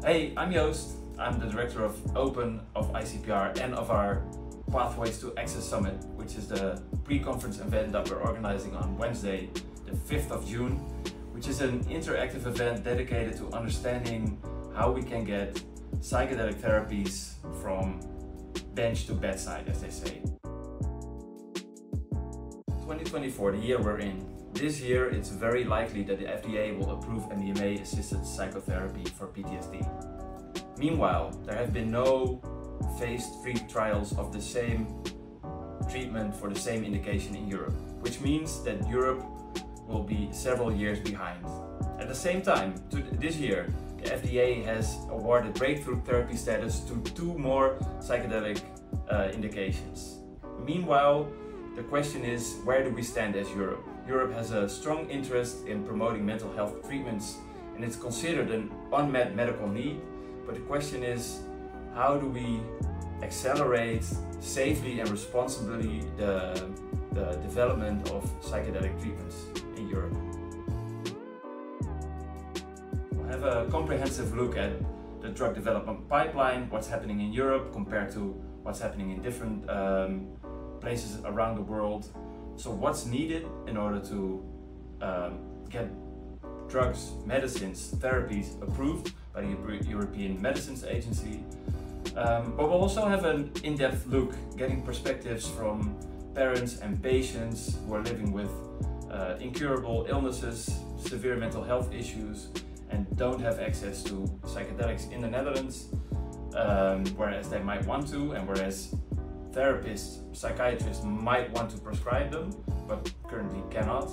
Hey, I'm Joost. I'm the director of Open, of ICPR, and of our Pathways to Access Summit, which is the pre-conference event that we're organizing on Wednesday, the 5th of June, which is an interactive event dedicated to understanding how we can get psychedelic therapies from bench to bedside, as they say. 2024, the year we're in. This year, it's very likely that the FDA will approve MDMA-assisted psychotherapy for PTSD. Meanwhile, there have been no phase 3 trials of the same treatment for the same indication in Europe, which means that Europe will be several years behind. At the same time, this year, the FDA has awarded breakthrough therapy status to 2 more psychedelic indications. Meanwhile, the question is, where do we stand as Europe? Europe has a strong interest in promoting mental health treatments, and it's considered an unmet medical need. But the question is, how do we accelerate safely and responsibly the development of psychedelic treatments in Europe? We'll have a comprehensive look at the drug development pipeline, what's happening in Europe compared to what's happening in different places around the world. So what's needed in order to get drugs, medicines, therapies approved by the European Medicines Agency. But we'll also have an in-depth look, getting perspectives from parents and patients who are living with incurable illnesses, severe mental health issues, and don't have access to psychedelics in the Netherlands, whereas they might want to, and whereas therapists, psychiatrists might want to prescribe them, but currently cannot.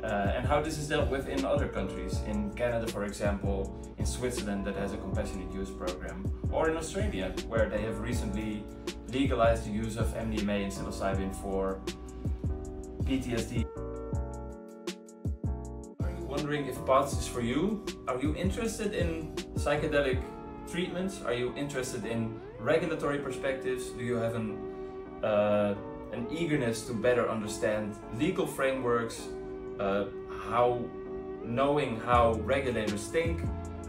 And how this is dealt with in other countries, in Canada for example, in Switzerland that has a compassionate use program, or in Australia where they have recently legalized the use of MDMA and psilocybin for PTSD. Are you wondering if PATS is for you? Are you interested in psychedelic treatments? Are you interested in regulatory perspectives? Do you have an eagerness to better understand legal frameworks, knowing how regulators think,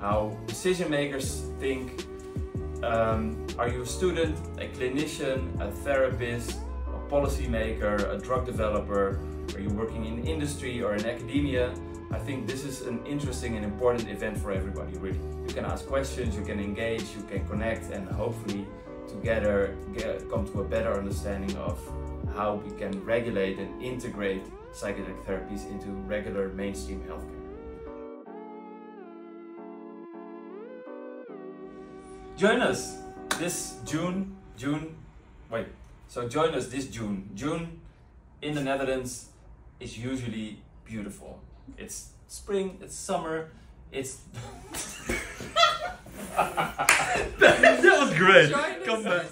how decision makers think? Are you a student, a clinician, a therapist, a policymaker, a drug developer? Are you working in industry or in academia? I think this is an interesting and important event for everybody, really. You can ask questions, you can engage, you can connect, and hopefully together come to a better understanding of how we can regulate and integrate psychedelic therapies into regular mainstream healthcare. Join us this June. Join us this June. June in the Netherlands is usually beautiful. It's spring, it's summer, it's... That was great. Come back.